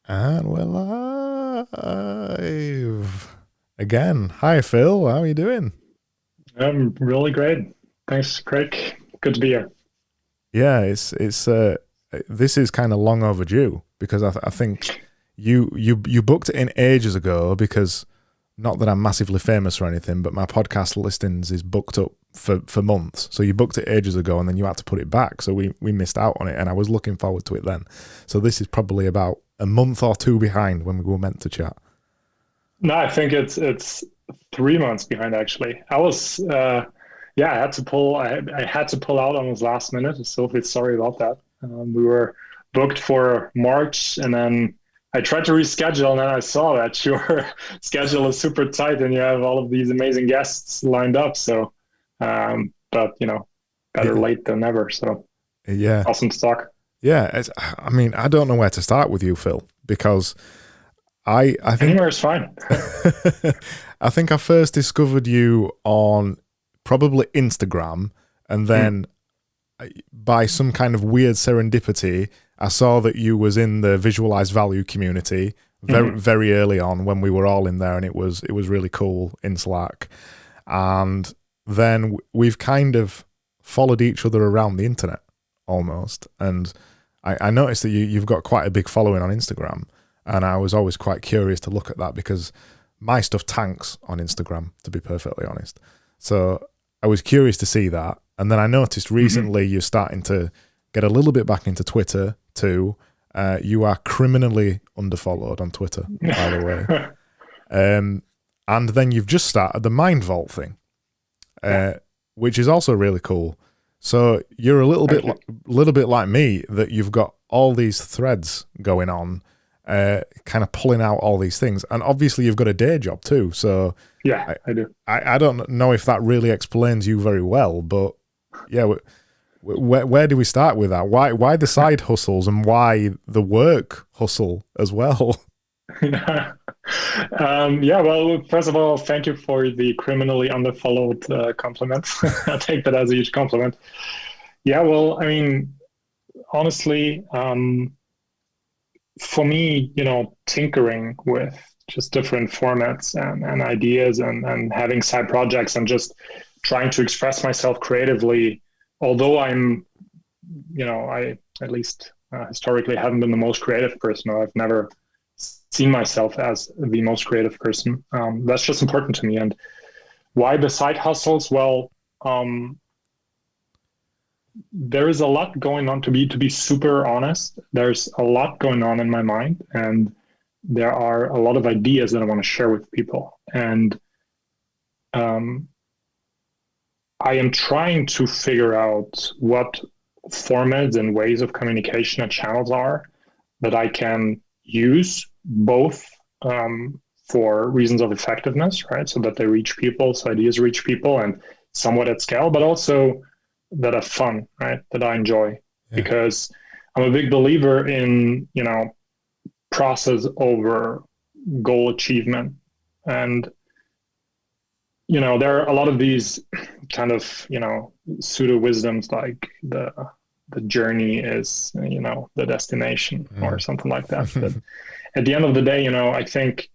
And we're live again. Hi, Phil. How are you doing? I'm really great. Thanks, Craig. Good to be here. Yeah, it's this is kind of long overdue because I think you booked it in ages ago because not that I'm massively famous or anything, but my podcast listings is booked up for months. So you booked it ages ago and then you had to put it back. So we missed out on it and I was looking forward to it then. So this is probably about a month or two behind when we were meant to chat. No, I think it's 3 months behind actually. I was I had to pull out almost last minute. So sorry about that. We were booked for March and then I tried to reschedule and then I saw that your schedule is super tight and you have all of these amazing guests lined up. So but better late than never. So yeah, awesome to talk. Yeah, I mean, I don't know where to start with you, Phil, because I think anywhere is fine. I think I first discovered you on probably Instagram, and then by some kind of weird serendipity, I saw that you was in the visualized value community very early on when we were all in there, and it was really cool in Slack, and then we've kind of followed each other around the internet almost, and I noticed that you've got quite a big following on Instagram, and I was always quite curious to look at that because my stuff tanks on Instagram, to be perfectly honest. So I was curious to see that, and then I noticed recently you're starting to get a little bit back into Twitter too. You are criminally underfollowed on Twitter, by the way. And then you've just started the Mind Vault thing, which is also really cool. So you're a little bit like me, that you've got all these threads going on, kind of pulling out all these things, and obviously you've got a day job too. So yeah, I do. I don't know if that really explains you very well, but yeah, where do we start with that? Why the side hustles and why the work hustle as well? Well, first of all, thank you for the criminally underfollowed compliment. I take that as a huge compliment. Yeah, well, I mean, honestly, for me, tinkering with just different formats and ideas and having side projects and just trying to express myself creatively, although I'm, I at least historically haven't been the most creative person, or I've never seen myself as the most creative person. That's just important to me. And why the side hustles? Well, there is a lot going on, to be super honest. There's a lot going on in my mind, and there are a lot of ideas that I want to share with people. And I am trying to figure out what formats and ways of communication and channels are that I can use both for reasons of effectiveness, right? So that they reach people, so ideas reach people and somewhat at scale, but also that are fun, right? That I enjoy. Yeah. Because I'm a big believer in, process over goal achievement. And, there are a lot of these kind of, pseudo wisdoms like the journey is, the destination or something like that. But at the end of the day, I think,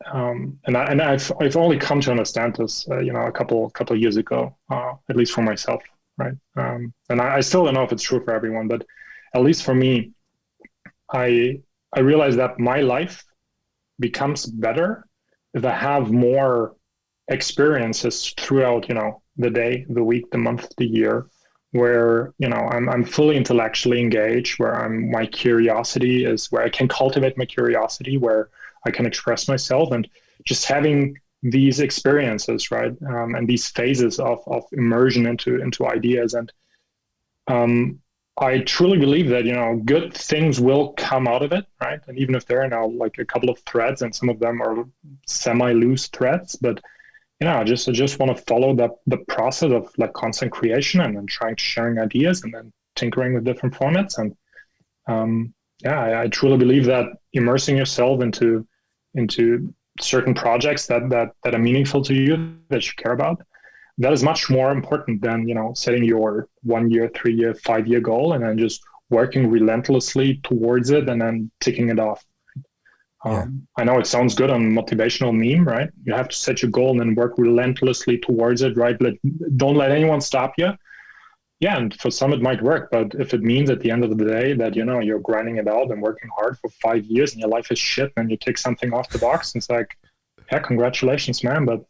and I've only come to understand this, a couple of years ago, at least for myself, right? And I still don't know if it's true for everyone, but at least for me, I realized that my life becomes better if I have more experiences throughout, the day, the week, the month, the year, where I'm fully intellectually engaged, where my curiosity is, where I can cultivate my curiosity, where I can express myself, and just having these experiences, right? And these phases of immersion into ideas. And I truly believe that, good things will come out of it, right? And even if there are now like a couple of threads, and some of them are semi-loose threads, but I just want to follow the process of like constant creation, and then trying to sharing ideas, and then tinkering with different formats. And I truly believe that immersing yourself into certain projects that are meaningful to you, that you care about, that is much more important than setting your 1 year, 3 year, 5 year goal and then just working relentlessly towards it and then ticking it off. I know it sounds good on motivational meme, right? You have to set your goal and then work relentlessly towards it, right? Don't let anyone stop you. Yeah, and for some it might work, but if it means at the end of the day that you're grinding it out and working hard for 5 years and your life is shit, and you take something off the box, it's like, yeah, congratulations, man. But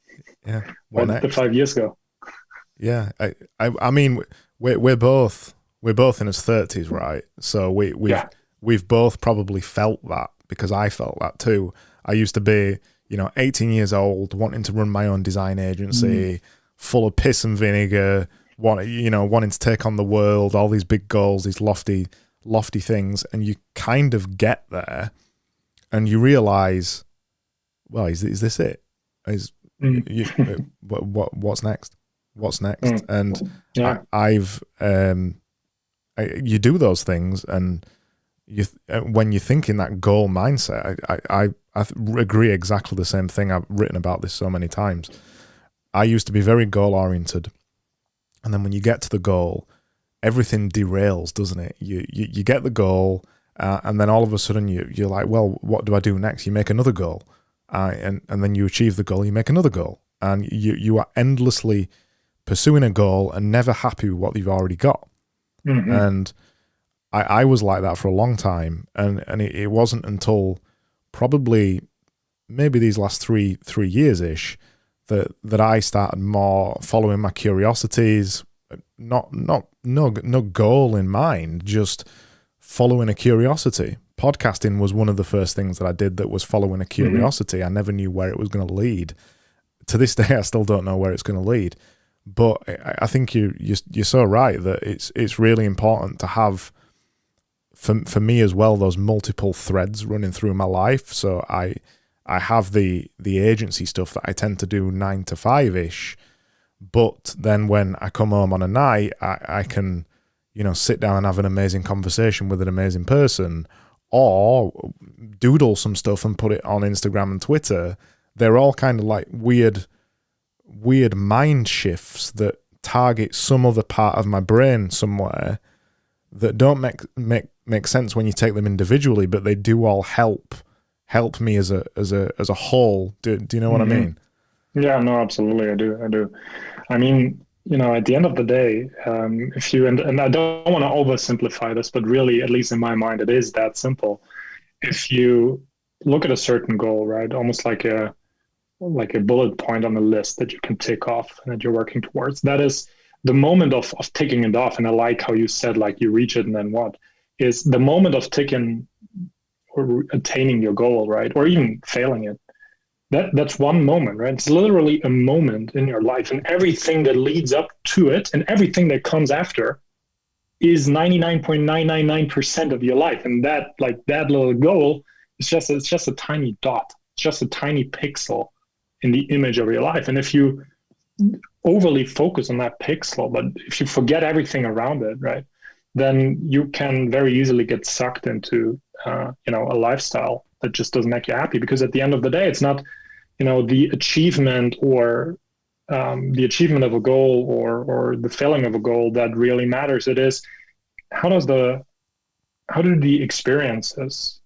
where did the 5 years go? Yeah, I mean, we're both in his 30s, right? So we've both probably felt that, because I felt that too. I used to be, 18 years old, wanting to run my own design agency, full of piss and vinegar, wanting to take on the world, all these big goals, these lofty things, and you kind of get there, and you realize, well, is this it? What's next? What's next? And you do those things, and when you think in that goal mindset, I agree exactly the same thing. I've written about this so many times. I used to be very goal oriented, and then when you get to the goal, everything derails, doesn't it? You get the goal, and then all of a sudden you're like, well, what do I do next? You make another goal, and then you achieve the goal. You make another goal, and you are endlessly pursuing a goal and never happy with what you've already got. And I was like that for a long time, and it wasn't until probably maybe these last three years ish that I started more following my curiosities, no goal in mind, just following a curiosity. Podcasting was one of the first things that I did that was following a curiosity. I never knew where it was going to lead. To this day, I still don't know where it's going to lead. But I think you're so right that it's really important to have, for me as well, those multiple threads running through my life. So I have the agency stuff that I tend to do 9 to 5-ish, but then when I come home on a night, I can, sit down and have an amazing conversation with an amazing person, or doodle some stuff and put it on Instagram and Twitter. They're all kind of like weird mind shifts that target some other part of my brain somewhere that don't make sense when you take them individually, but they do all help me as a whole. Do you know what I mean? Yeah, no, absolutely, I do. I mean, at the end of the day, if you and I don't want to oversimplify this, but really, at least in my mind, it is that simple. If you look at a certain goal, right, almost like a bullet point on the list that you can tick off and that you're working towards, that is the moment of ticking it off. And I like how you said, like, you reach it and then what is the moment of ticking or attaining your goal, right? Or even failing it. That's one moment, right? It's literally a moment in your life, and everything that leads up to it and everything that comes after is 99.999% of your life. And that little goal is just a tiny dot. It's just a tiny pixel in the image of your life. And if you overly focus on that pixel, but if you forget everything around it, right, then you can very easily get sucked into a lifestyle that just doesn't make you happy. Because at the end of the day, it's not the achievement or the achievement of a goal or the failing of a goal that really matters. It is how do the experiences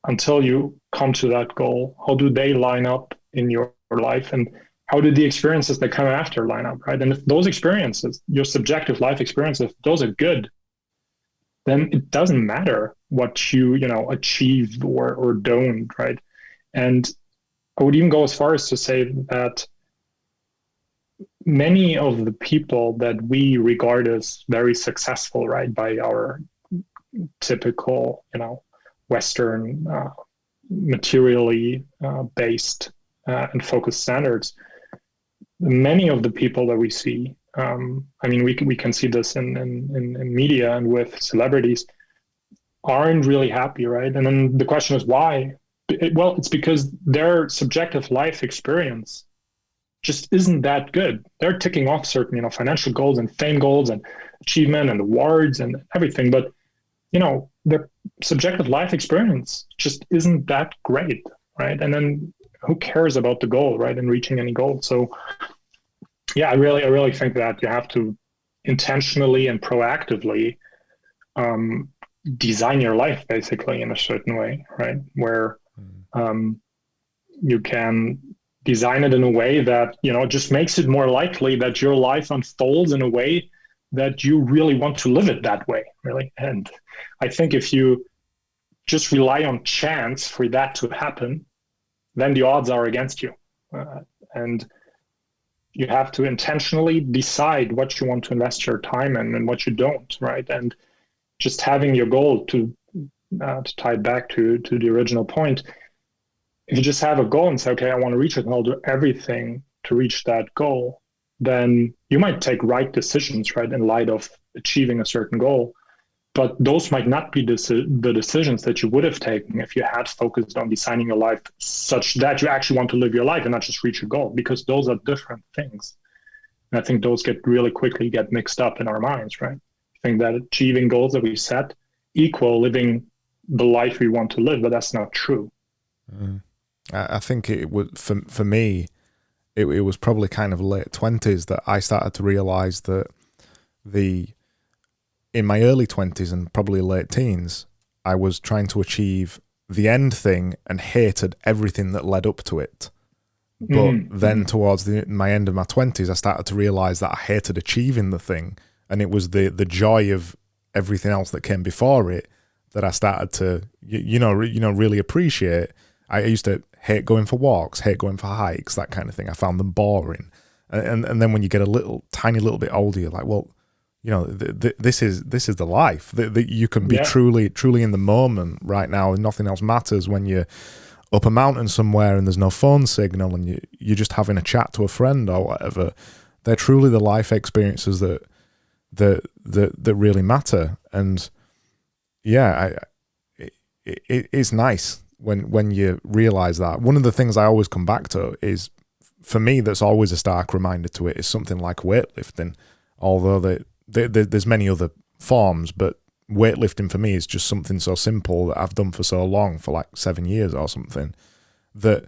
until you come to that goal, how do they line up in your life, and how do the experiences that come after line up, right? And if those experiences, your subjective life experiences, if those are good, then it doesn't matter what you achieve or don't, right? And I would even go as far as to say that many of the people that we regard as very successful, right, by our typical, Western materially based and focused standards, many of the people that we see, I mean, we can see this in media and with celebrities, aren't really happy, right? And then the question is why? Well, it's because their subjective life experience just isn't that good. They're ticking off certain, financial goals and fame goals and achievement and awards and everything, but their subjective life experience just isn't that great, right? And then who cares about the goal, right? And reaching any goal. So yeah, I really think that you have to intentionally and proactively design your life basically in a certain way, right? Where you can design it in a way that, just makes it more likely that your life unfolds in a way that you really want to live it that way, really. And I think if you just rely on chance for that to happen, then the odds are against you. And you have to intentionally decide what you want to invest your time in and what you don't, right? And just having your goal to tie it back to the original point, if you just have a goal and say, okay, I want to reach it and I'll do everything to reach that goal, then you might take right decisions, right, in light of achieving a certain goal. But those might not be the decisions that you would have taken if you had focused on designing your life such that you actually want to live your life and not just reach a goal, because those are different things. And I think those really quickly get mixed up in our minds, right? I think that achieving goals that we set equal living the life we want to live, but that's not true. I think it was, for me, it was probably kind of late 20s that I started to realize that in my early 20s and probably late teens, I was trying to achieve the end thing and hated everything that led up to it. But then towards my end of my 20s, I started to realize that I hated achieving the thing. And it was the joy of everything else that came before it that I started to, really appreciate. I used to hate going for walks, hate going for hikes, that kind of thing. I found them boring. And then when you get tiny little bit older, you're like, well, this is the life. That you can be truly in the moment right now, and nothing else matters when you're up a mountain somewhere and there's no phone signal and you're just having a chat to a friend or whatever. They're truly the life experiences that really matter. And yeah, it's nice when you realize that. One of the things I always come back to is, for me, that's always a stark reminder to it, is something like weightlifting. Although there's many other forms, but weightlifting for me is just something so simple that I've done for so long, for like 7 years or something, that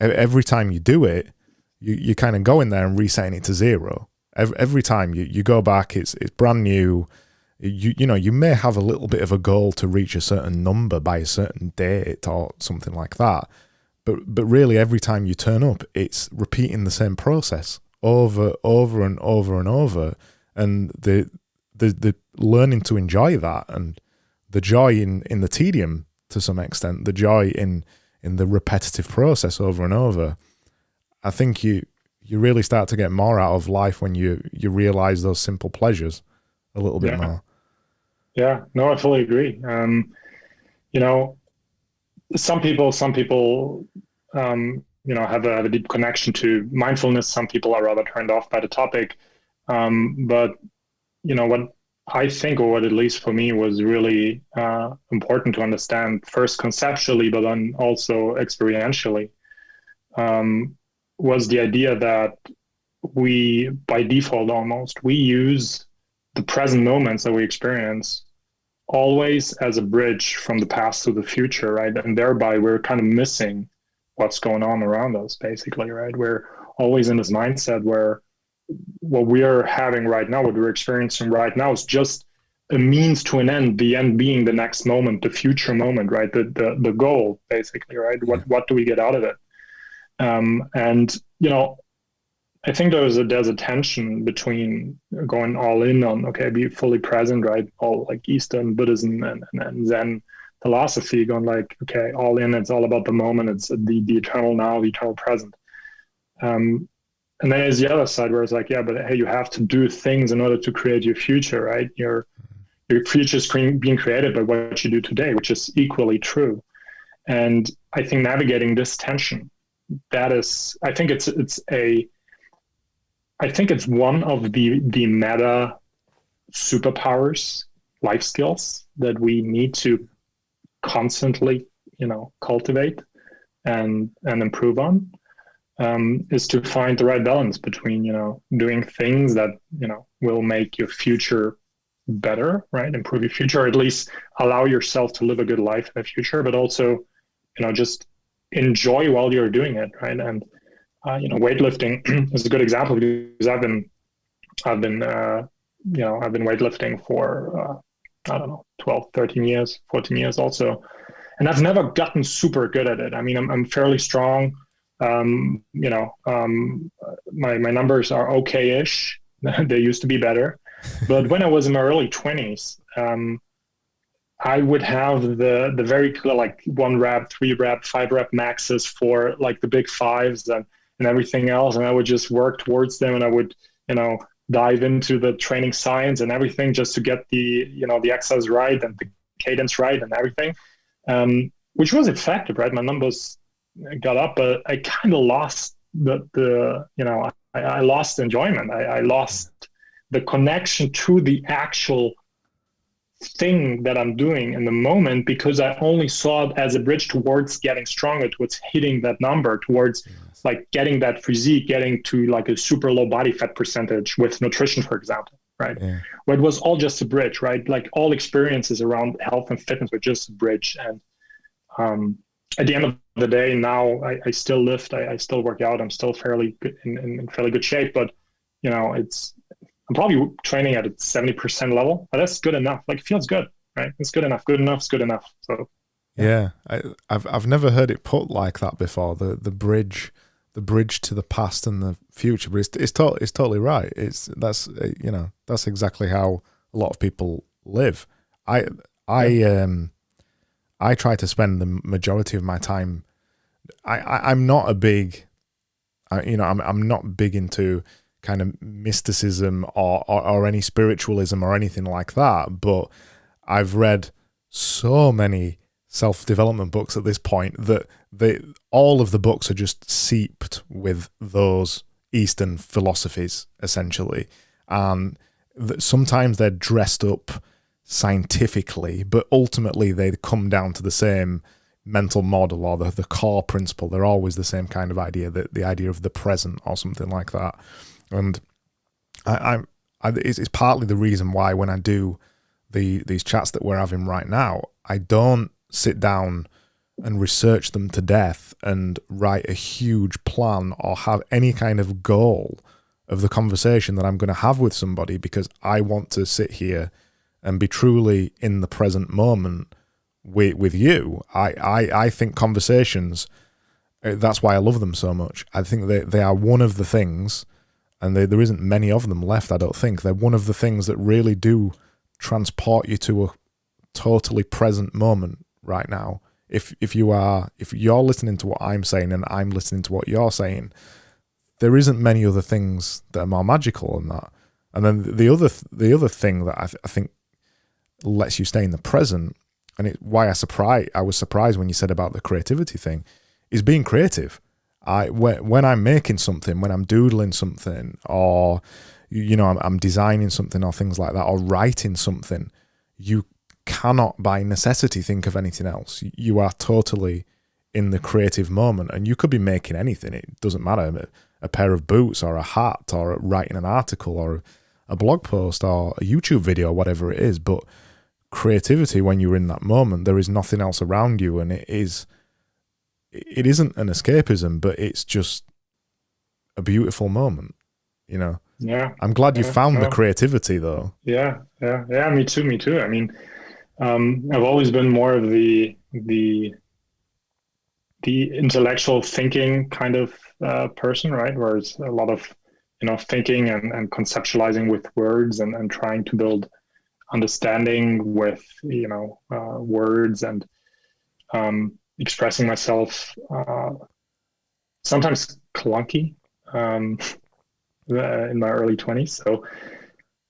every time you do it, you kind of go in there and resetting it to zero. Every time you go back, it's brand new. You may have a little bit of a goal to reach a certain number by a certain date or something like that, but really every time you turn up, it's repeating the same process over and over and over. And the learning to enjoy that, and the joy in the tedium to some extent, the joy in the repetitive process over and over. I think you really start to get more out of life when you realize those simple pleasures a little bit more. Yeah, no, I fully agree. Some people have a deep connection to mindfulness. Some people are rather turned off by the topic. But what I think, or what at least for me was really important to understand, first conceptually, but then also experientially, was the idea that we, by default almost, we use the present moments that we experience always as a bridge from the past to the future, right? And thereby we're kind of missing what's going on around us, basically, right? We're always in this mindset where what we're having right now, what we're experiencing right now, is just a means to an end, the end being the next moment, the future moment, right? The goal, basically, right? What do we get out of it? And I think there's a tension between going all in on, okay, be fully present, right? All like Eastern Buddhism and Zen philosophy, going like, okay, all in, it's all about the moment, it's the eternal now, the eternal present. And then there's the other side where it's like, yeah, but hey, you have to do things in order to create your future, right? Your future is being created by what you do today, which is equally true. And I think navigating this tension that is, I think it's one of the meta superpowers, life skills that we need to constantly, cultivate and improve on, is to find the right balance between, doing things that, will make your future better, right? Improve your future, or at least allow yourself to live a good life in the future, but also, just enjoy while you're doing it, right? And weightlifting is a good example because I've been I've been weightlifting for I don't know, 12, 13 years, 14 years also, and I've never gotten super good at it. I mean, I'm fairly strong. My numbers are okay-ish. They used to be better, but when I was in my early 20s, I would have the very clear, like, 1 rep, 3 rep, 5 rep maxes for like the big fives and everything else, and I would just work towards them, and I would dive into the training science and everything just to get the exercise right and the cadence right and everything, which was effective, right? My numbers got up, but I kind of lost I lost enjoyment. I lost the connection to the actual thing that I'm doing in the moment, because I only saw it as a bridge towards getting stronger, towards hitting that number, towards like getting that physique, getting to like a super low body fat percentage with nutrition, for example, right? Yeah. Where it was all just a bridge, right? Like all experiences around health and fitness were just a bridge. And at the end of the day, now I still lift, I still work out, I'm still fairly good in fairly good shape, but I'm probably training at a 70% level, but that's good enough. Like, it feels good, right? It's good enough. Good enough is good enough. So yeah, I've never heard it put like that before. The bridge to the past and the future, but it's totally right. That's exactly how a lot of people live. I try to spend the majority of my time. I'm not a big, I'm not big into kind of mysticism or any spiritualism or anything like that, but I've read so many self-development books at this point that all of the books are just seeped with those Eastern philosophies, essentially, and sometimes they're dressed up scientifically, but ultimately they come down to the same mental model or the core principle. They're always the same kind of idea, that the idea of the present or something like that. And it's partly the reason why when I do these chats that we're having right now, I don't sit down and research them to death and write a huge plan or have any kind of goal of the conversation that I'm going to have with somebody, because I want to sit here and be truly in the present moment with you. I think conversations, that's why I love them so much. I think they are one of the things, and there isn't many of them left, I don't think. They're one of the things that really do transport you to a totally present moment right now. If you're listening to what I'm saying and I'm listening to what you're saying, there isn't many other things that are more magical than that. And then the other thing that I think lets you stay in the present, and why I was surprised when you said about the creativity thing, is being creative. When I'm making something, when I'm doodling something, or I'm designing something or things like that, or writing something, you cannot by necessity think of anything else. You are totally in the creative moment, and you could be making anything. It doesn't matter, a pair of boots or a hat or writing an article or a blog post or a YouTube video, whatever it is. But creativity, when you're in that moment, there is nothing else around you, and it isn't an escapism, but it's just a beautiful moment, Yeah. I'm glad you found the creativity, though. Yeah. Me too. I mean, I've always been more of the intellectual thinking kind of person, right? Where it's a lot of thinking and conceptualizing with words and trying to build understanding with words and expressing myself. Sometimes clunky in my early 20s. So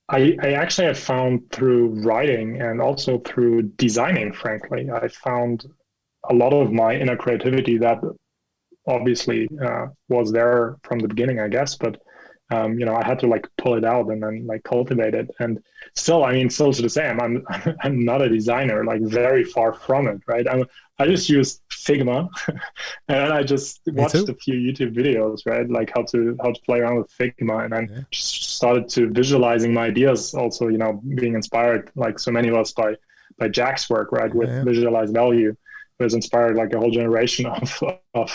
I actually have found through writing and also through designing, frankly, I found a lot of my inner creativity that obviously was there from the beginning, I guess, but I had to like pull it out and then like cultivate it. And still, I mean, still to the same, I'm not a designer, like very far from it, right? I just use Figma, and I just Me watched too. a few YouTube videos, right? Like how to play around with Figma, and then Yeah. just started to visualizing my ideas. Also, being inspired, like so many of us, by Jack's work, right, with Yeah. visualized value, was inspired like a whole generation of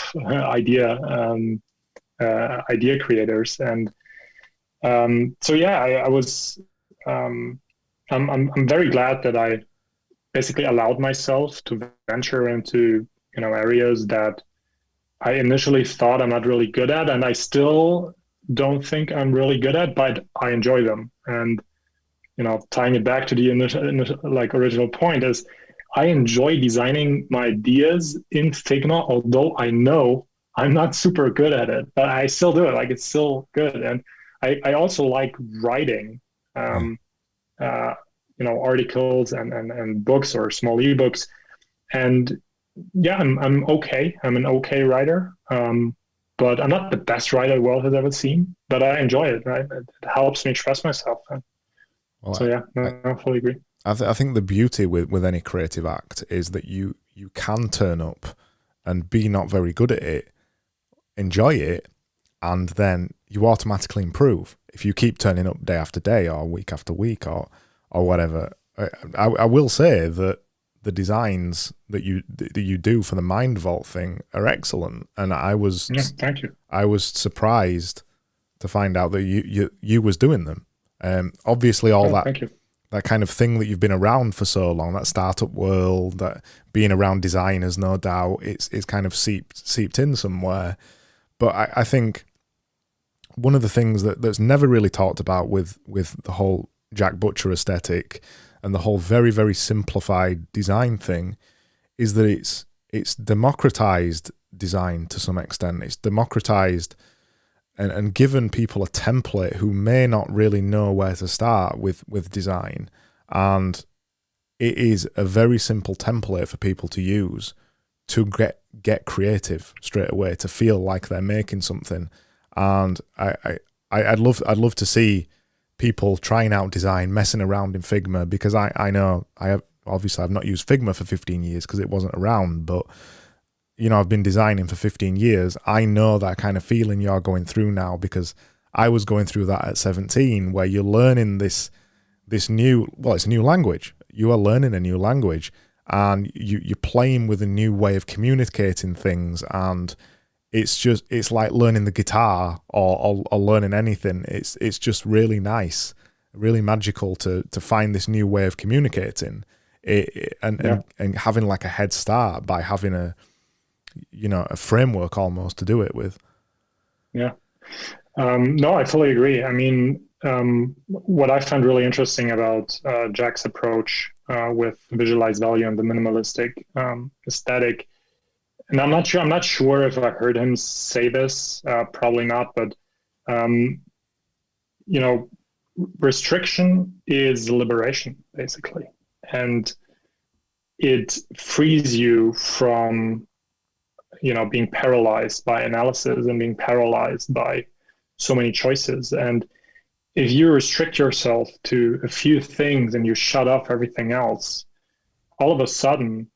idea creators. And so yeah, I was. Um, I'm very glad that I basically allowed myself to venture into areas that I initially thought I'm not really good at, and I still don't think I'm really good at, but I enjoy them. And tying it back to the initial like original point is, I enjoy designing my ideas in Figma, although I know I'm not super good at it, but I still do it. Like it's still good, and I also like writing. Yeah. Um, uh, articles and books or small ebooks. And yeah, I'm okay. I'm an okay writer. But I'm not the best writer the world has ever seen, but I enjoy it, right? It helps me express myself. And Well, so yeah, I, no, I fully agree. I think the beauty with any creative act is that you can turn up and be not very good at it, enjoy it, and then you automatically improve if you keep turning up day after day or week after week or whatever. I will say that the designs that you do for the Mind Vault thing are excellent, and Yeah, thank you. I was surprised to find out that you was doing them. Obviously, all Oh, thank you. that kind of thing that you've been around for so long, that startup world, that being around designers, no doubt, it's kind of seeped in somewhere. But I think one of the things that's never really talked about with the whole Jack Butcher aesthetic and the whole very, very simplified design thing is that it's democratized design to some extent. It's democratized and given people a template who may not really know where to start with design. And it is a very simple template for people to use to get creative straight away, to feel like they're making something. And I'd love to see people trying out design, messing around in Figma, because I know I've not used Figma for 15 years because it wasn't around, but I've been designing for 15 years. I know that kind of feeling you're going through now because I was going through that at 17, where you're learning this new, well, it's a new language. You are learning a new language, and you're playing with a new way of communicating things, and it's like learning the guitar or learning anything. It's just really nice, really magical to find this new way of communicating, and having like a head start by having a framework almost to do it with. Yeah. No, I fully agree. I mean, what I found really interesting about Jack's approach with visualized value and the minimalistic aesthetic, and I'm not sure if I heard him say this, probably not, but um, you know, restriction is liberation, basically, and it frees you from being paralyzed by analysis and being paralyzed by so many choices. And if you restrict yourself to a few things and you shut off everything else, all of a sudden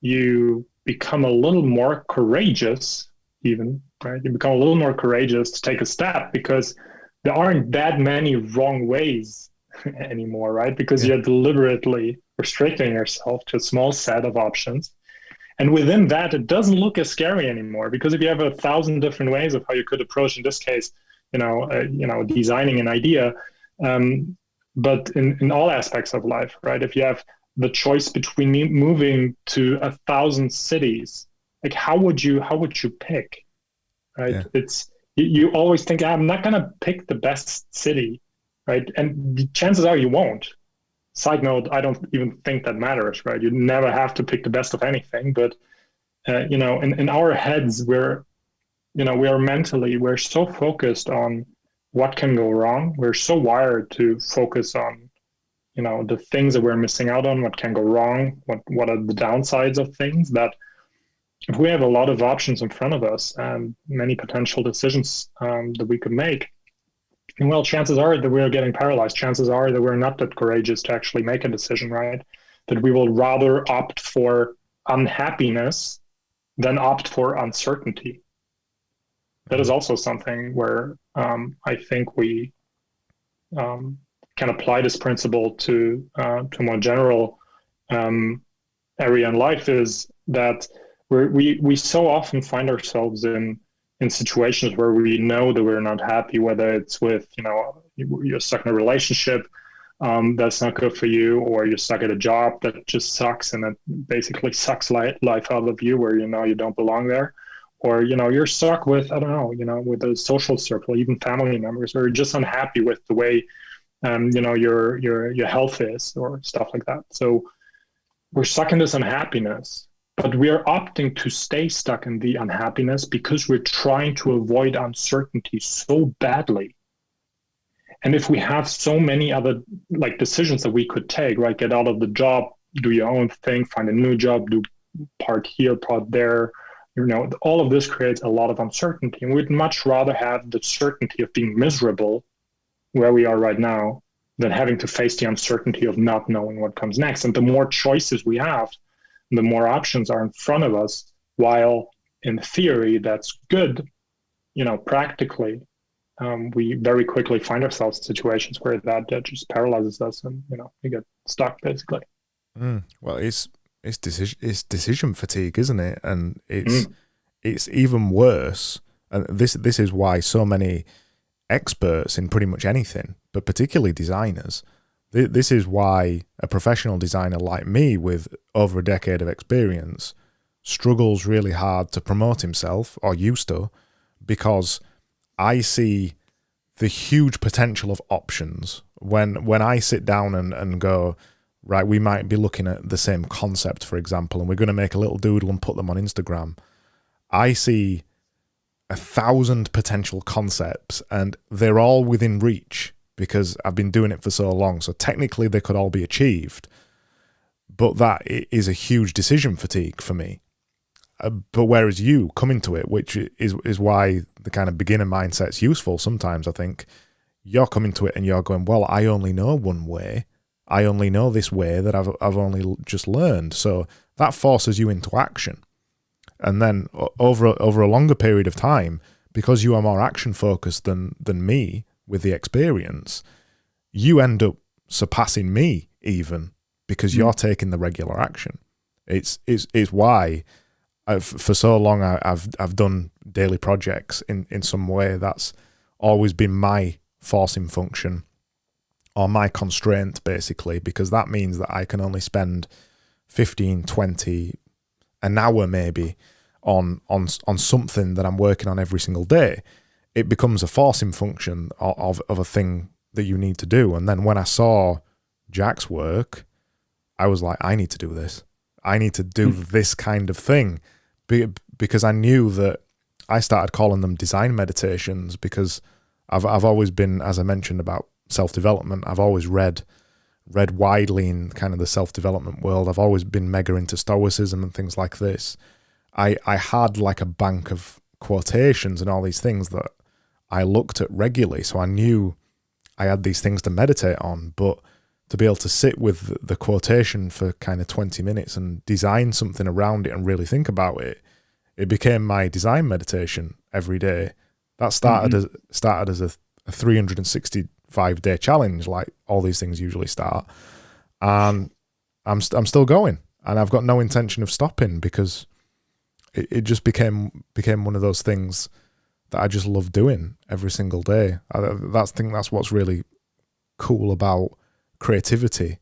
you become a little more courageous, even, right? You become a little more courageous to take a step because there aren't that many wrong ways anymore, right? Because Yeah, you're deliberately restricting yourself to a small set of options. And within that, it doesn't look as scary anymore because if you have 1,000 different ways of how you could approach, in this case, designing an idea, but in all aspects of life, right? If you have the choice between moving to 1,000 cities, like how would you pick, right? yeah, It's you always think, I'm not gonna pick the best city, right? And the chances are you won't. Side note, I don't even think that matters, right? You never have to pick the best of anything, but in our heads, we're so focused on what can go wrong. We're so wired to focus on, the things that we're missing out on, what can go wrong, what are the downsides of things, that if we have a lot of options in front of us and many potential decisions that we could make, and well, chances are that we're getting paralyzed. Chances are that we're not that courageous to actually make a decision, right? That we will rather opt for unhappiness than opt for uncertainty. That is also something where I think we can apply this principle to a more general area in life, is that we so often find ourselves in situations where we know that we're not happy, whether it's with, you're stuck in a relationship that's not good for you, or you're stuck at a job that just sucks and it basically sucks life out of you, where you don't belong there, or you're stuck with, I don't know, with a social circle, even family members, or you're just unhappy with the way your health is, or stuff like that. So we're stuck in this unhappiness, but we're opting to stay stuck in the unhappiness because we're trying to avoid uncertainty so badly. And if we have so many other decisions that we could take, right? Get out of the job, do your own thing, find a new job, do part here, part there. All of this creates a lot of uncertainty. And we'd much rather have the certainty of being miserable where we are right now than having to face the uncertainty of not knowing what comes next. And the more choices we have, the more options are in front of us, while in theory that's good, practically, we very quickly find ourselves in situations where that just paralyzes us, and we get stuck basically. Well, it's decision fatigue, isn't it? And it's even worse. And this is why so many experts in pretty much anything, but particularly designers, this is why a professional designer like me with over a decade of experience struggles really hard to promote himself, or used to, because I see the huge potential of options. When I sit down and go, right, we might be looking at the same concept, for example, and we're going to make a little doodle and put them on Instagram, I see 1,000 potential concepts, and they're all within reach because I've been doing it for so long. So technically they could all be achieved, but that is a huge decision fatigue for me. But whereas you come into it, which is why the kind of beginner mindset's useful sometimes, I think, you're coming to it and you're going, well, I only know one way. I only know this way that I've only just learned. So that forces you into action. And then over a longer period of time, because you are more action focused than me with the experience, you end up surpassing me even because you're taking the regular action. It's why for so long I've done daily projects in some way. That's always been my forcing function, or my constraint basically, because that means that I can only spend 15, 20, an hour maybe on something that I'm working on every single day. It becomes a forcing function of a thing that you need to do. And then when I saw Jack's work, I was like, I need to do this. I need to do this kind of thing, because I knew that I started calling them design meditations because I've always been, as I mentioned about self-development, I've always read widely in kind of the self-development world. I've always been mega into stoicism and things like this. I had like a bank of quotations and all these things that I looked at regularly, so I knew I had these things to meditate on. But to be able to sit with the quotation for kind of 20 minutes and design something around it and really think about it, it became my design meditation every day. That started as a 365-day challenge, like all these things usually start, and I'm still going, and I've got no intention of stopping, because it just became one of those things that I just love doing every single day. I think that's what's really cool about creativity.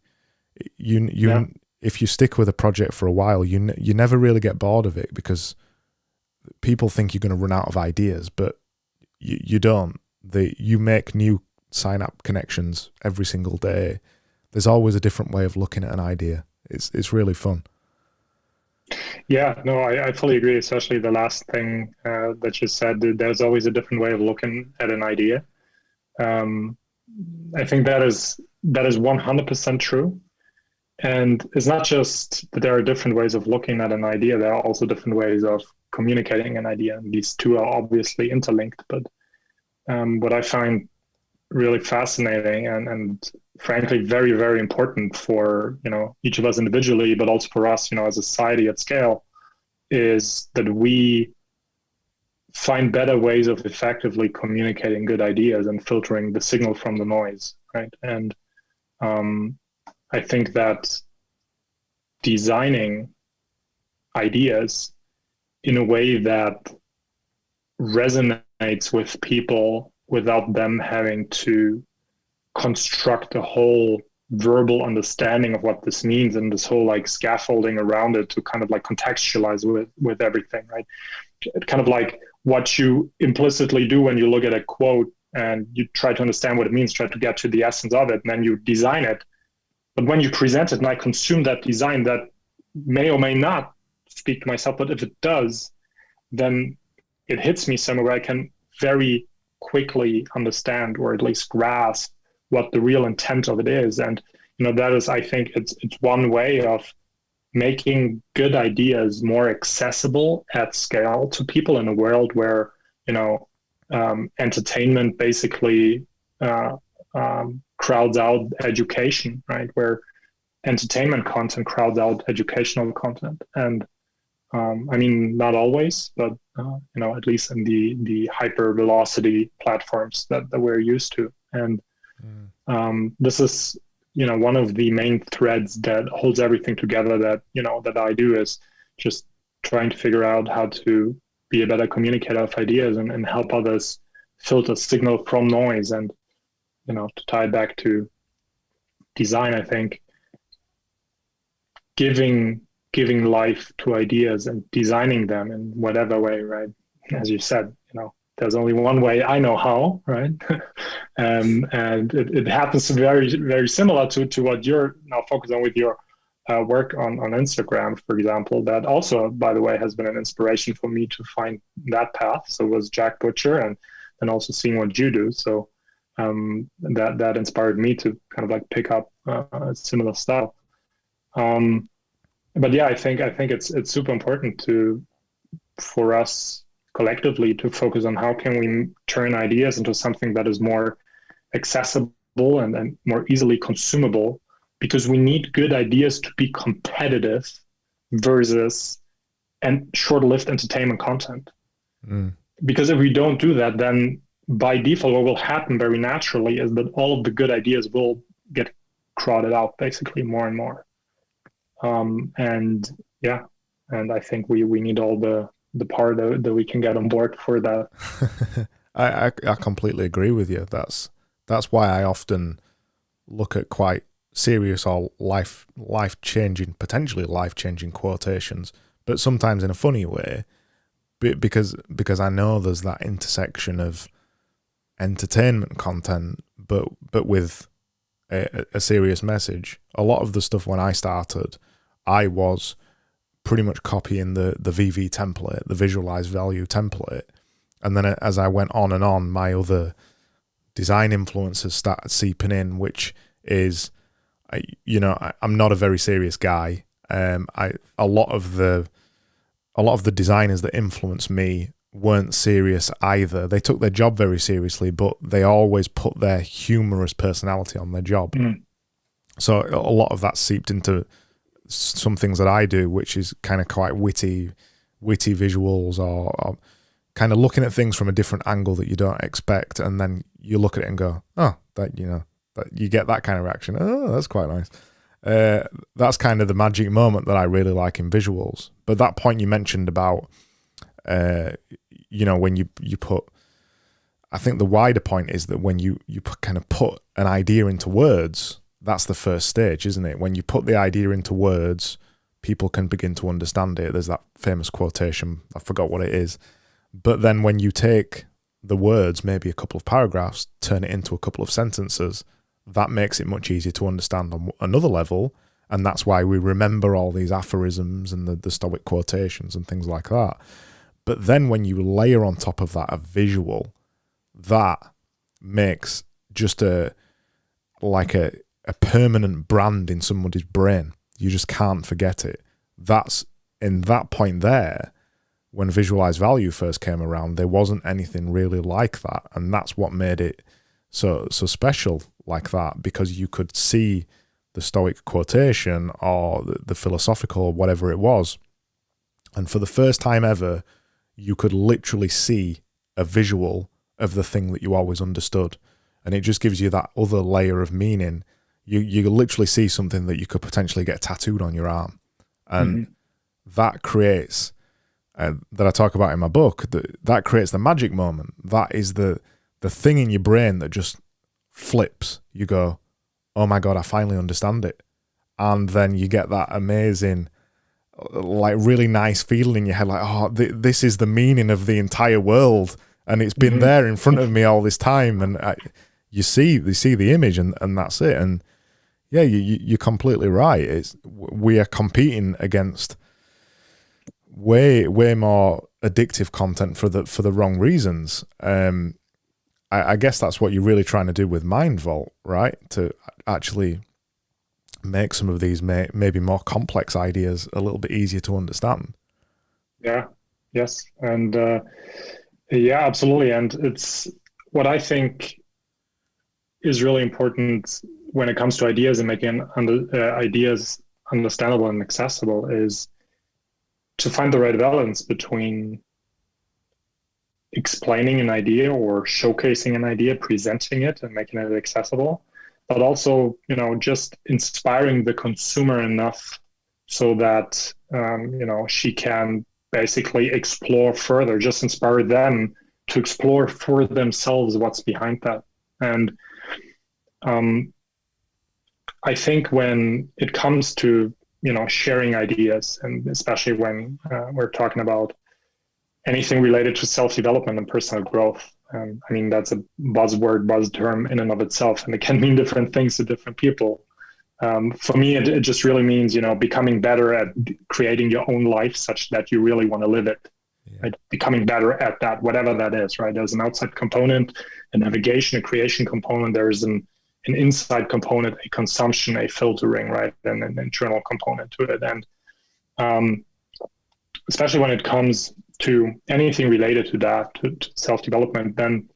If you stick with a project for a while, you never really get bored of it, because people think you're going to run out of ideas, but you don't. You make new synapse connections every single day. There's always a different way of looking at an idea. It's really fun. Yeah, no, I fully agree, especially the last thing that you said. There's always a different way of looking at an idea. I think that is 100% true. And it's not just that there are different ways of looking at an idea, there are also different ways of communicating an idea. And these two are obviously interlinked. But what I find really fascinating and frankly very, very important for, each of us individually, but also for us, as a society at scale, is that we find better ways of effectively communicating good ideas and filtering the signal from the noise, right? And I think that designing ideas in a way that resonates with people without them having to construct a whole verbal understanding of what this means and this whole like scaffolding around it to kind of like contextualize with everything, right? Kind of like what you implicitly do when you look at a quote and you try to understand what it means, try to get to the essence of it, and then you design it. But when you present it and I consume that design that may or may not speak to myself, but if it does, then it hits me somewhere where I can very quickly understand or at least grasp what the real intent of it is. And that is, I think it's one way of making good ideas more accessible at scale to people in a world where entertainment basically crowds out education, right? Where entertainment content crowds out educational content. And I mean, not always, but at least in the hyper velocity platforms that we're used to. And this is one of the main threads that holds everything together that that I do, is just trying to figure out how to be a better communicator of ideas and help others filter signal from noise. And to tie it back to design, I think giving life to ideas and designing them in whatever way, right? As you said, there's only one way I know how, right? And it happens to be very, very similar to what you're now focused on with your work on Instagram, for example. That also, by the way, has been an inspiration for me to find that path. So it was Jack Butcher, and also seeing what you do. So that inspired me to kind of like pick up a similar style. But yeah, I think it's super important for us collectively to focus on how can we turn ideas into something that is more accessible and more easily consumable, because we need good ideas to be competitive versus short-lived entertainment content. Because if we don't do that, then by default, what will happen very naturally is that all of the good ideas will get crowded out basically more and more. And I think we need all the part that we can get on board for that. I completely agree with you. That's why I often look at quite serious or potentially life-changing quotations, but sometimes in a funny way, because I know there's that intersection of entertainment content, but with a serious message. A lot of the stuff when I started, I was pretty much copying the VV template, the visualized value template. And then as I went on and on, my other design influences started seeping in, which is, I'm not a very serious guy. A lot of the designers that influenced me weren't serious either. They took their job very seriously, but they always put their humorous personality on their job. So a lot of that seeped into some things that I do, which is kind of quite witty visuals, or kind of looking at things from a different angle that you don't expect, and then you look at it and go, oh, that you get that kind of reaction. Oh, that's quite nice. That's kind of the magic moment that I really like in visuals. But that point you mentioned about, when you put, I think the wider point is that when you kind of put an idea into words, that's the first stage, isn't it? When you put the idea into words, people can begin to understand it. There's that famous quotation, I forgot what it is. But then when you take the words, maybe a couple of paragraphs, turn it into a couple of sentences, that makes it much easier to understand on another level. And that's why we remember all these aphorisms and the Stoic quotations and things like that. But then when you layer on top of that a visual, that makes just a permanent brand in somebody's brain. You just can't forget it. That's in that point there, when visualized value first came around, there wasn't anything really like that. And that's what made it so special like that, because you could see the Stoic quotation or the philosophical, whatever it was. And for the first time ever, you could literally see a visual of the thing that you always understood. And it just gives you that other layer of meaning. You literally see something that you could potentially get tattooed on your arm. And that creates, that I talk about in my book, that creates the magic moment. That is the thing in your brain that just flips. You go, oh my God, I finally understand it. And then you get that amazing, like really nice feeling in your head, like, oh, this is the meaning of the entire world. And it's been there in front of me all this time. And you see the image, and that's it. And yeah, you're completely right. We are competing against way more addictive content for the wrong reasons. I guess that's what you're really trying to do with Mind Vault, right? To actually make some of these maybe more complex ideas a little bit easier to understand. Yeah. Yes. And yeah, absolutely. And it's what I think is really important when it comes to ideas and making ideas understandable and accessible is to find the right balance between explaining an idea or showcasing an idea, presenting it and making it accessible, but also, just inspiring the consumer enough so that, she can basically explore further, just inspire them to explore for themselves what's behind that. And I think when it comes to, sharing ideas, and especially when we're talking about anything related to self-development and personal growth, I mean, that's a buzz term in and of itself, and it can mean different things to different people. For me, it just really means, becoming better at creating your own life such that you really want to live it. Yeah. Right? Becoming better at that, whatever that is, right? There's an outside component, a navigation, a creation component. There's an inside component, a consumption, a filtering, right? And an internal component to it. And especially when it comes to anything related to that, to self-development, then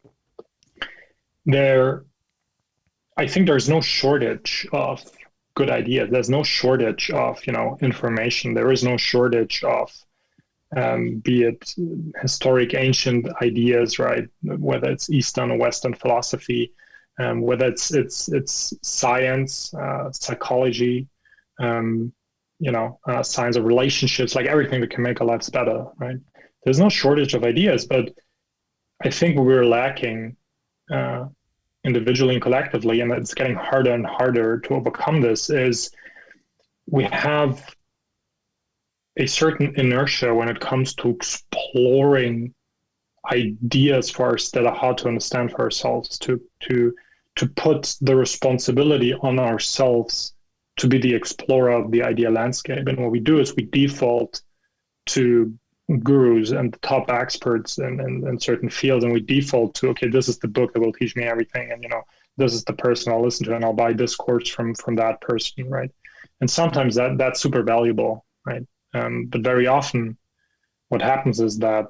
I think there's no shortage of good ideas. There's no shortage of, information. There is no shortage of, be it historic, ancient ideas, right? Whether it's Eastern or Western philosophy, whether it's science, psychology, science of relationships, like everything that can make our lives better, right? There's no shortage of ideas, but I think we're lacking individually and collectively, and it's getting harder and harder to overcome this, is we have a certain inertia when it comes to exploring ideas for us that are hard to understand for ourselves, to put the responsibility on ourselves to be the explorer of the idea landscape. And what we do is we default to gurus and top experts in certain fields, and we default to, okay, this is the book that will teach me everything, and this is the person I'll listen to, and I'll buy this course from that person, right? And sometimes that's super valuable, right? But very often what happens is that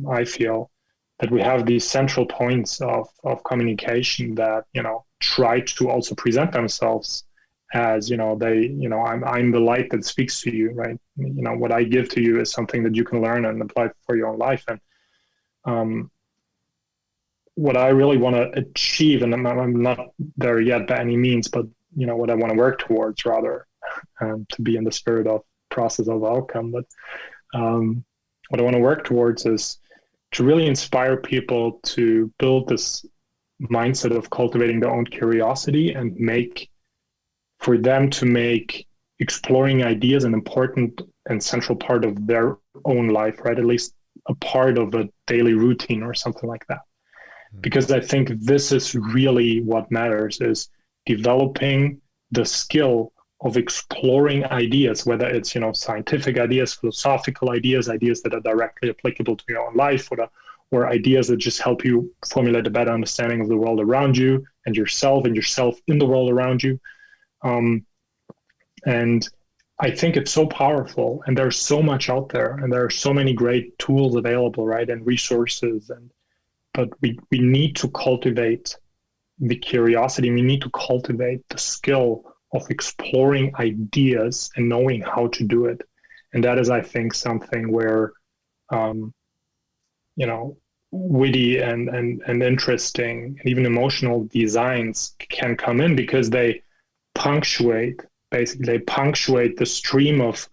I feel that we have these central points of communication that try to also present themselves as I'm the light that speaks to you, right? What I give to you is something that you can learn and apply for your own life. And what I really want to achieve, and I'm not there yet by any means, but what I want to work towards, rather, to be in the spirit of process of outcome. But what I want to work towards is to really inspire people to build this mindset of cultivating their own curiosity and for them to make exploring ideas an important and central part of their own life, right? At least a part of a daily routine or something like that. Because I think this is really what matters, is developing the skill of exploring ideas, whether it's, scientific ideas, philosophical ideas, ideas that are directly applicable to your own life, or ideas that just help you formulate a better understanding of the world around you and yourself in the world around you. And I think it's so powerful, and there's so much out there, and there are so many great tools available, right, and resources. But we need to cultivate the curiosity. We need to cultivate the skill of exploring ideas and knowing how to do it. And that is, I think, something where, you know, witty and interesting and even emotional designs can come in, because they punctuate, basically they punctuate the stream of,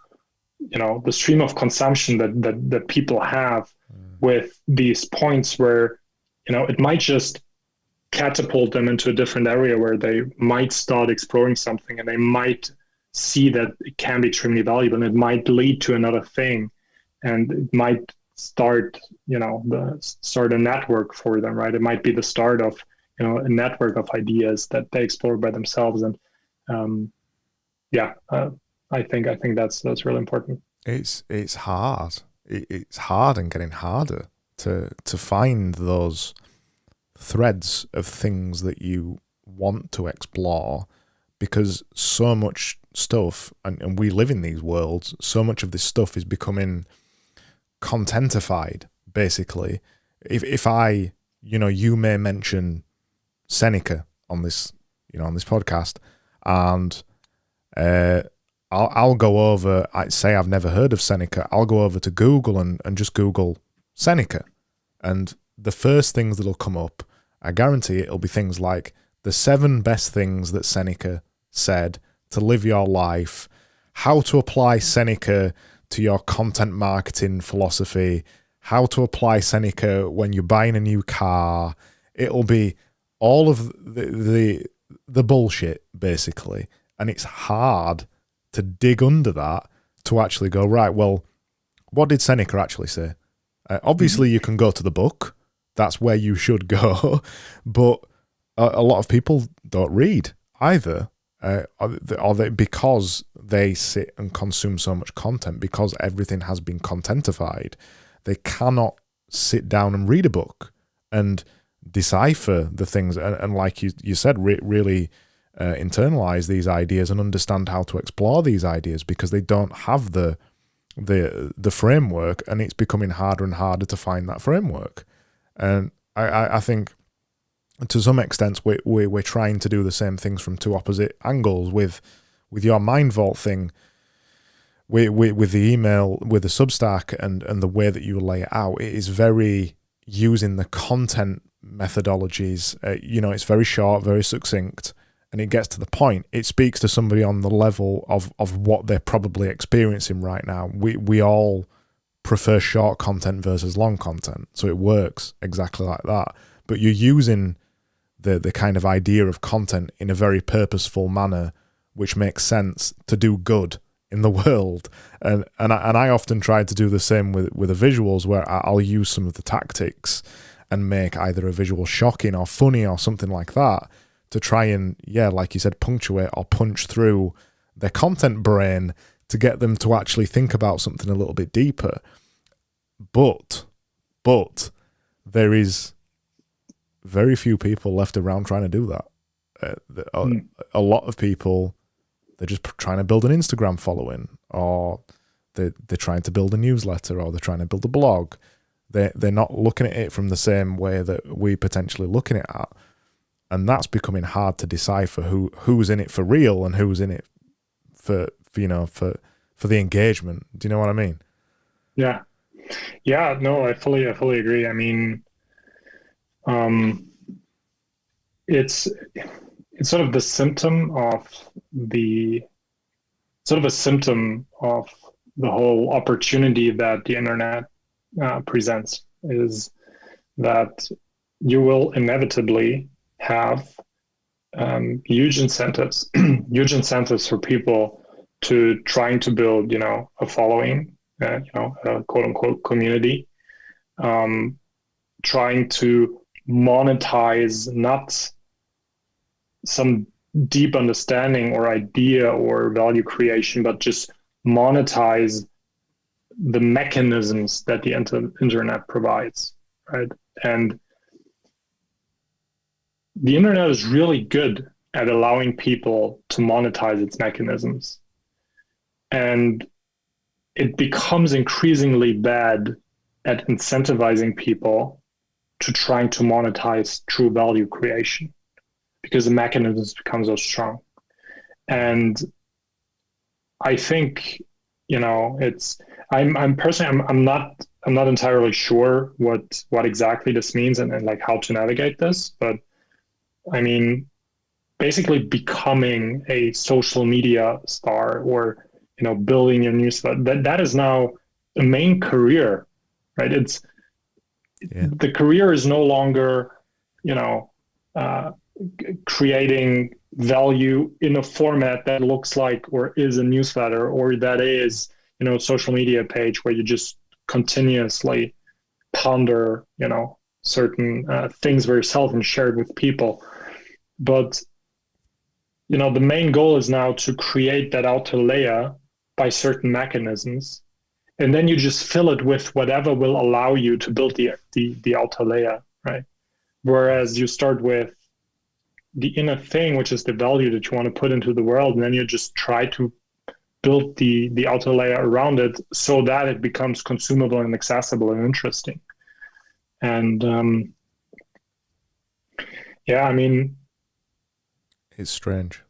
you know, the stream of consumption that people have with these points where, you know, it might just catapult them into a different area where they might start exploring something, and they might see that it can be extremely valuable, and it might lead to another thing, and it might start, you know, start a network for them, right? It might be the start of, you know, a network of ideas that they explore by themselves. And I think that's really important. It's hard. It's hard and getting harder to find those threads of things that you want to explore, because so much stuff, and we live in these worlds, so much of this stuff is becoming contentified, basically. If I, you know, you may mention Seneca on this, you know, on this podcast, and I'll go over, I say I've never heard of Seneca, I'll go over to Google and just Google Seneca, and the first things that'll come up, I guarantee it'll be things like the 7 best things that Seneca said to live your life, how to apply Seneca to your content marketing philosophy, how to apply Seneca when you're buying a new car. It'll be all of the bullshit, basically. And it's hard to dig under that to actually go, right, well, what did Seneca actually say? Obviously, you can go to the book. That's where you should go. But a lot of people don't read either. Because they sit and consume so much content, because everything has been contentified, they cannot sit down and read a book and decipher the things, and like you said, really internalize these ideas and understand how to explore these ideas, because they don't have the framework, and it's becoming harder and harder to find that framework. And I think to some extent we're trying to do the same things from two opposite angles with your Mind Vault thing, with the email, with the Substack, and the way that you lay it out. It is very using the content methodologies. It's very short, very succinct, and it gets to the point. It speaks to somebody on the level of what they're probably experiencing right now. We all prefer short content versus long content, so it works exactly like that. But you're using the kind of idea of content in a very purposeful manner, which makes sense to do good in the world. And I often try to do the same with the visuals, where I'll use some of the tactics and make either a visual shocking or funny or something like that to try and, like you said, punctuate or punch through their content brain to get them to actually think about something a little bit deeper. But there is very few people left around trying to do that. A lot of people, they're just trying to build an Instagram following, or they're trying to build a newsletter, or they're trying to build a blog. They're not looking at it from the same way that we potentially looking at, and that's becoming hard to decipher who's in it for real and who's in it for the engagement. Do you know what I mean? Yeah, no, I fully agree. I mean, it's sort of the symptom of the whole opportunity that the internet presents, is that you will inevitably have huge incentives for people to trying to build, a following, a quote unquote community, trying to monetize not some deep understanding or idea or value creation, but just monetize the mechanisms that the internet provides, right? And the internet is really good at allowing people to monetize its mechanisms. And it becomes increasingly bad at incentivizing people to trying to monetize true value creation because the mechanisms become so strong. And I think, it's I'm personally I'm not entirely sure what exactly this means and like how to navigate this, but I mean, basically becoming a social media star or building your newsletter, that is now the main career, right? It's the career is no longer uh, creating value in a format that looks like or is a newsletter or that is social media page where you just continuously ponder certain things for yourself and share it with people. But the main goal is now to create that outer layer by certain mechanisms, and then you just fill it with whatever will allow you to build the outer layer, right? Whereas you start with the inner thing, which is the value that you want to put into the world, and then you just try to build the outer layer around it so that it becomes consumable and accessible and interesting. And yeah, I mean, it's strange.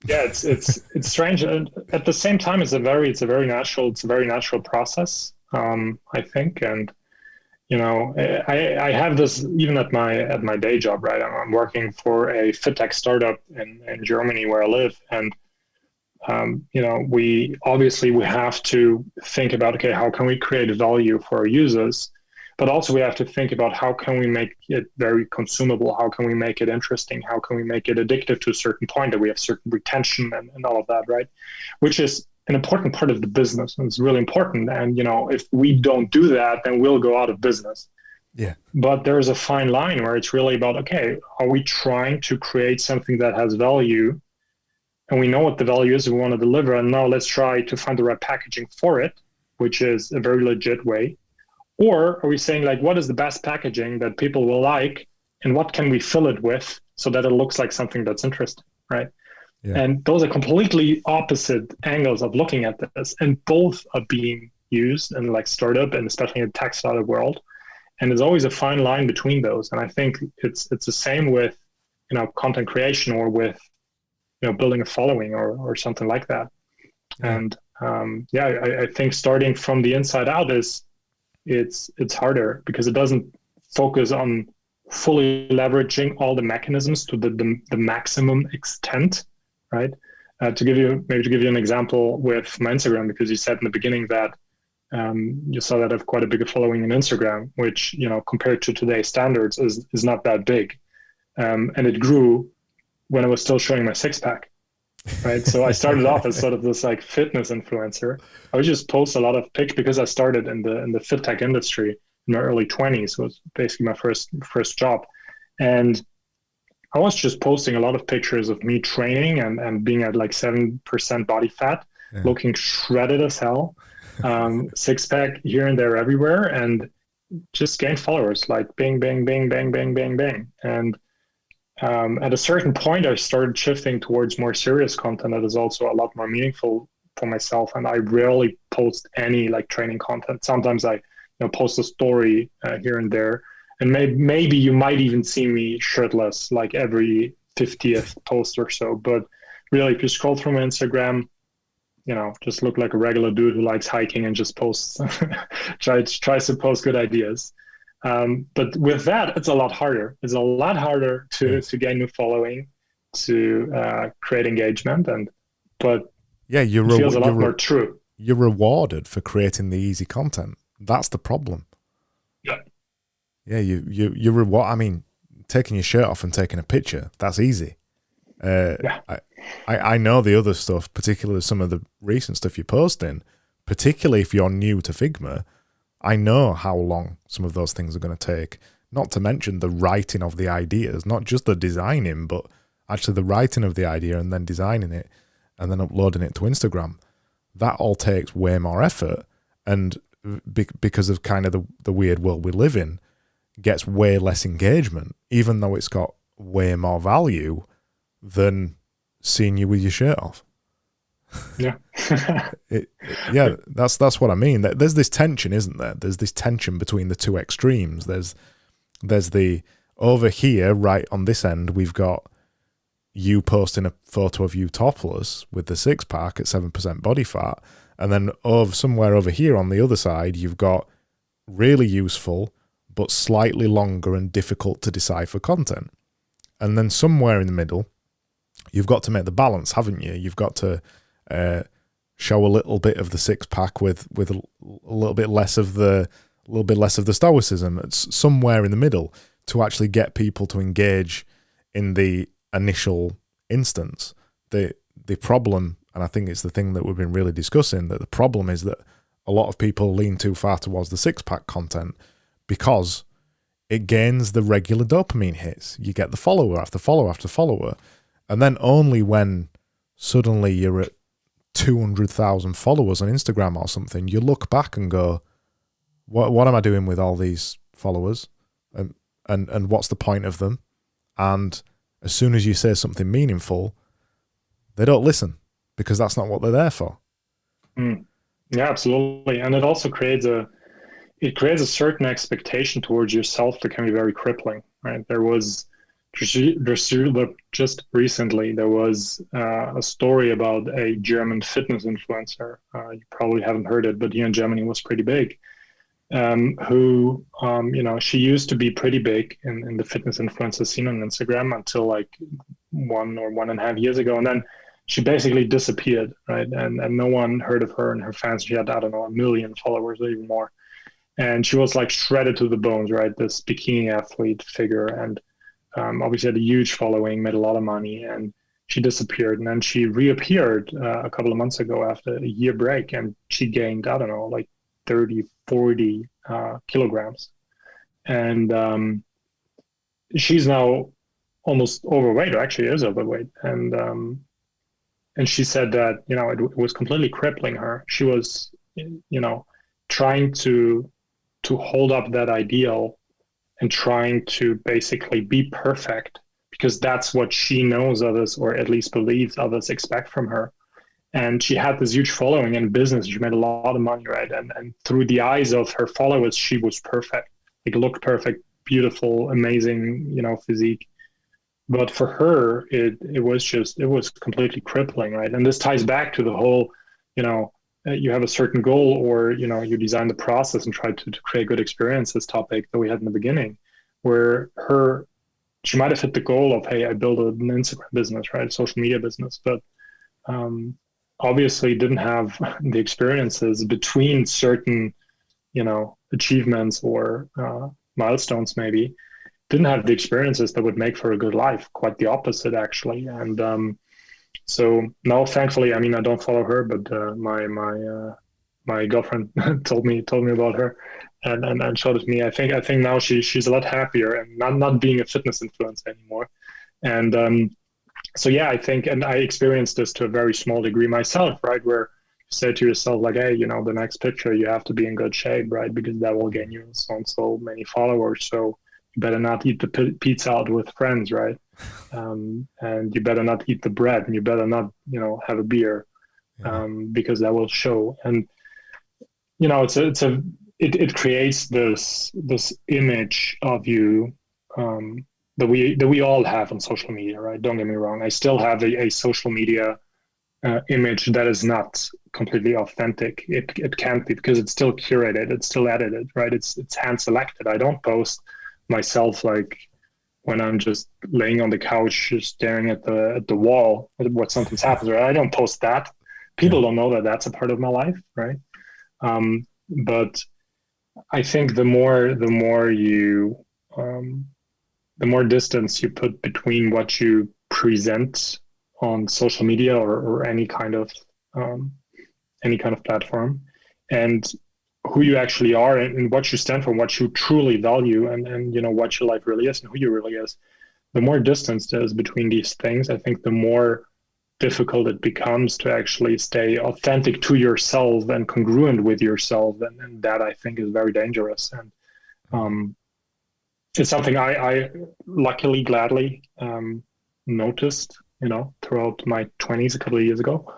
Yeah, it's strange, and at the same time, it's a very natural process, I think. And I have this even at my day job, right? I'm working for a fintech startup in Germany where I live, and we have to think about, okay, how can we create value for our users, but also we have to think about how can we make it very consumable, how can we make it interesting, how can we make it addictive to a certain point that we have certain retention and all of that, right? Which is an important part of the business, and it's really important. And if we don't do that, then we'll go out of business. Yeah. But there's a fine line where it's really about, okay, are we trying to create something that has value, and we know what the value is we want to deliver, and now let's try to find the right packaging for it, which is a very legit way? Or are we saying, like, what is the best packaging that people will like, and what can we fill it with so that it looks like something that's interesting, right? Yeah. And those are completely opposite angles of looking at this, and both are being used in like startup and especially in the tech startup world. And there's always a fine line between those. And I think it's the same with content creation or with building a following or something like that. Yeah. And I think starting from the inside out it's harder because it doesn't focus on fully leveraging all the mechanisms to the maximum extent, right? To give you an example with my Instagram, because you said in the beginning that you saw that I have quite a big following in Instagram, which compared to today's standards is not that big, and it grew when I was still showing my six-pack. Right. So I started off as sort of this like fitness influencer. I would just post a lot of pics because I started in the fit tech industry in my early 20s. So it was basically my first job. And I was just posting a lot of pictures of me training and being at like 7% body fat, looking shredded as hell, six pack here and there everywhere, and just gained followers like bing, bang, bang, bang, bang, bang, bang. And at a certain point, I started shifting towards more serious content that is also a lot more meaningful for myself. And I rarely post any like training content. Sometimes I post a story here and there. And maybe you might even see me shirtless like every 50th post or so. But really, if you scroll through my Instagram, just look like a regular dude who likes hiking and just posts, tries to post good ideas. But with that, it's a lot harder. It's a lot harder to gain new following, to create engagement, but it feels a lot more true. You're rewarded for creating the easy content. That's the problem. Yeah. Yeah, you reward. I mean, taking your shirt off and taking a picture, that's easy. Yeah. I know the other stuff, particularly some of the recent stuff you're posting, particularly if you're new to Figma. I know how long some of those things are going to take, not to mention the writing of the ideas, not just the designing, but actually the writing of the idea and then designing it and then uploading it to Instagram. That all takes way more effort, and because of kind of the weird world we live in, gets way less engagement, even though it's got way more value. than seeing you with your shirt off. Yeah. Yeah, that's what I mean. There's this tension, isn't there? There's this tension between the two extremes. There's the over here, right on this end, we've got you posting a photo of you topless with the 6-pack at 7% body fat, and then somewhere over here on the other side, you've got really useful but slightly longer and difficult to decipher content. And then somewhere in the middle, you've got to make the balance, haven't you? You've got to show a little bit of the 6-pack with a little bit less of the stoicism. It's somewhere in the middle to actually get people to engage in the initial instance. The problem, and I think it's the thing that we've been really discussing, that the problem is that a lot of people lean too far towards the 6-pack content because it gains the regular dopamine hits. You get the follower after follower after follower, and then only when suddenly you're at 200,000 followers on Instagram or something, you look back and go, what am I doing with all these followers? And what's the point of them? And as soon as you say something meaningful, they don't listen because that's not what they're there for. Yeah, absolutely. And it also creates a certain expectation towards yourself that can be very crippling, right? There was just recently, there was a story about a German fitness influencer. You probably haven't heard it, but here in Germany was pretty big. Who, she used to be pretty big in the fitness influencer scene on Instagram until like 1 or 1.5 years ago. And then she basically disappeared, right? And no one heard of her and her fans. She had, I don't know, 1 million followers or even more. And she was like shredded to the bones, right? This bikini athlete figure. And obviously had a huge following, made a lot of money, and she disappeared. And then she reappeared a couple of months ago after a year break, and she gained, I don't know, like 30, 40 kilograms. And she's now almost overweight, or actually is overweight. And she said that, it was completely crippling her. She was, trying to hold up that ideal and trying to basically be perfect because that's what she knows others, or at least believes others expect from her. And she had this huge following in business. She made a lot of money, right? And through the eyes of her followers, she was perfect. Like, looked perfect, beautiful, amazing, physique. But for her, it was completely crippling, right? And this ties back to the whole, you have a certain goal, or you design the process and try to create good experiences topic that we had in the beginning, where she might have hit the goal of, hey, I build an Instagram business, right, social media business, but obviously didn't have the experiences between certain achievements or milestones, maybe didn't have the experiences that would make for a good life. Quite the opposite, actually. And so no, thankfully, I mean, I don't follow her, but my girlfriend told me about her and showed it to me. I think now she's a lot happier and not being a fitness influencer anymore. And so yeah, I think, and I experienced this to a very small degree myself, right? Where you say to yourself, like, hey, the next picture you have to be in good shape, right? Because that will gain you so many followers. So you better not eat the pizza out with friends, right? And you better not eat the bread, and you better not, have a beer, because that will show. And it creates this image of you that we all have on social media, right? Don't get me wrong. I still have a social media image that is not completely authentic. It can't be, because it's still curated, it's still edited, right? It's hand selected. I don't post myself like when I'm just laying on the couch, just staring at the wall, what something's happened, right? I don't post that. People don't know that that's a part of my life, right? But I think the more distance you put between what you present on social media or any kind of platform, and who you actually are, and what you stand for, what you truly value, and what your life really is and who you really is, the more distance there is between these things, I think the more difficult it becomes to actually stay authentic to yourself and congruent with yourself, and that I think is very dangerous. And it's something I luckily, gladly noticed, throughout my 20s a couple of years ago,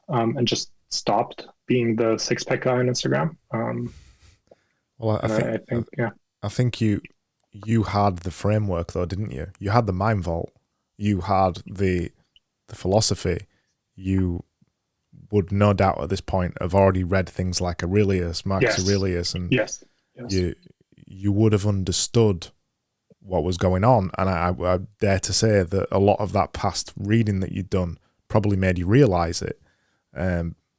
and just stopped being the six-pack guy on Instagram. Well, I think you had the framework though, didn't you? You had the mind vault. You had the philosophy. You would no doubt at this point have already read things like Aurelius, Marcus Aurelius, and yes. You would have understood what was going on. And I dare to say that a lot of that past reading that you'd done probably made you realize it.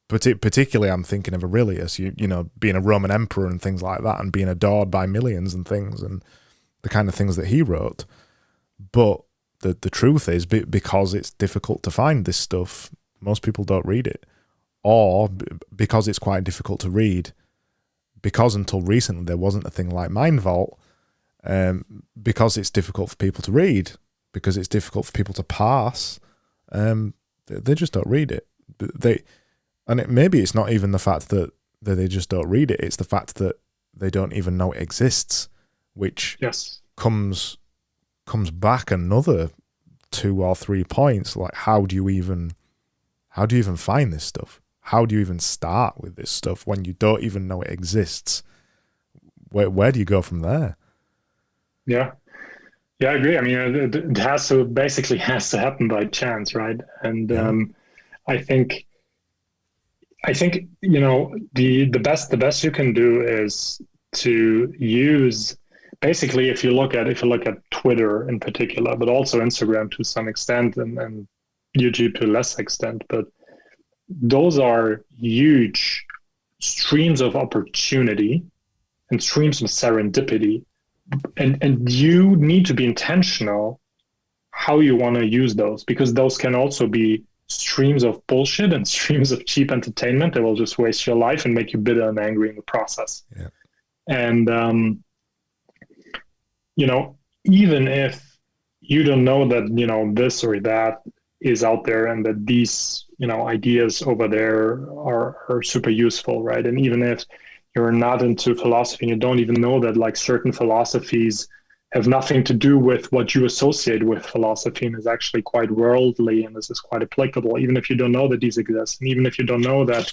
Particularly, I'm thinking of Aurelius, being a Roman emperor and things like that, and being adored by millions and things, and the kind of things that he wrote. But the truth is, because it's difficult to find this stuff, most people don't read it. Or because it's quite difficult to read, because until recently there wasn't a thing like Mind Vault, because it's difficult for people to read, because it's difficult for people to pass, they just don't read it. Maybe it's not even the fact that they just don't read it, it's the fact that they don't even know it exists, which comes back another 2 or 3 points. Like, how do you even find this stuff? How do you even start with this stuff when you don't even know it exists? Where do you go from there? Yeah, I agree. I mean, it has to happen by chance, right? And I think the best you can do is to use, basically, if you look at Twitter in particular, but also Instagram to some extent, and YouTube to a less extent, but those are huge streams of opportunity and streams of serendipity, and you need to be intentional how you want to use those, because those can also be streams of bullshit and streams of cheap entertainment that will just waste your life and make you bitter and angry in the process. Yeah. And even if you don't know that this or that is out there, and that these ideas over there are super useful, right? And even if you're not into philosophy and you don't even know that like certain philosophies have nothing to do with what you associate with philosophy and is actually quite worldly and this is quite applicable, even if you don't know that these exist, and even if you don't know that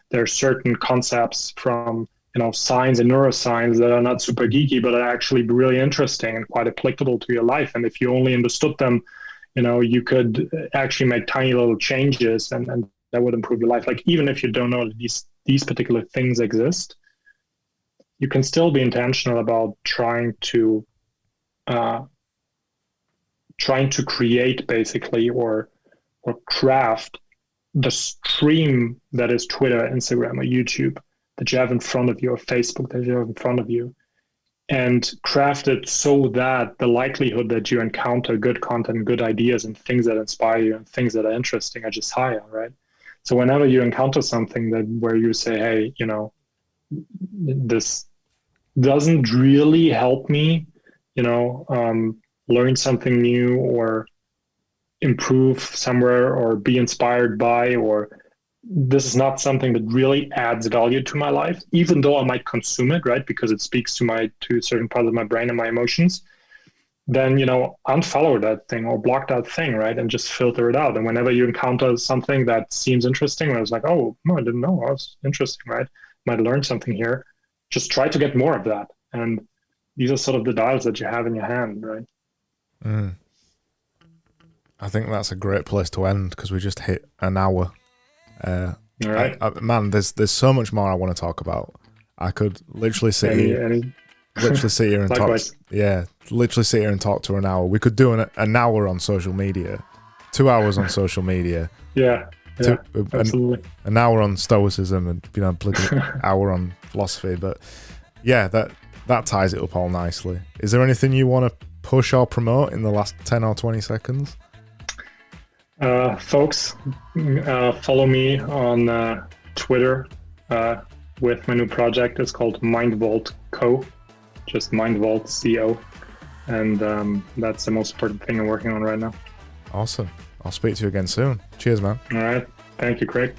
there are certain concepts from science and neuroscience that are not super geeky but are actually really interesting and quite applicable to your life, and if you only understood them, you could actually make tiny little changes and that would improve your life. Like, even if you don't know that these particular things exist, you can still be intentional about trying to create, basically, or craft the stream that is Twitter, Instagram, or YouTube that you have in front of you, or Facebook that you have in front of you, and craft it so that the likelihood that you encounter good content, good ideas, and things that inspire you and things that are interesting are just higher, right? So whenever you encounter something where you say, hey, this doesn't really help me, learn something new or improve somewhere or be inspired by, or this is not something that really adds value to my life, even though I might consume it, right? Because it speaks to certain parts of my brain and my emotions, then, unfollow that thing or block that thing, right? And just filter it out. And whenever you encounter something that seems interesting, where I was like, oh, no, I didn't know, that was interesting, right? Might learn something here. Just try to get more of that. And these are sort of the dials that you have in your hand, right? Mm. I think that's a great place to end, because we just hit an hour. All right. Man, there's so much more I want to talk about. I could literally sit here and talk. Yeah, literally sit here and talk to an hour. We could do an hour on social media, 2 hours on social media. Yeah, absolutely. An hour on stoicism, and an hour on philosophy. But yeah, that ties it up all nicely. Is there anything you want to push or promote in the last 10 or 20 seconds? Folks, follow me on Twitter with my new project. It's called Mind Vault Co. Just Mind Vault CO. And that's the most important thing I'm working on right now. Awesome. I'll speak to you again soon. Cheers, man. All right. Thank you, Craig.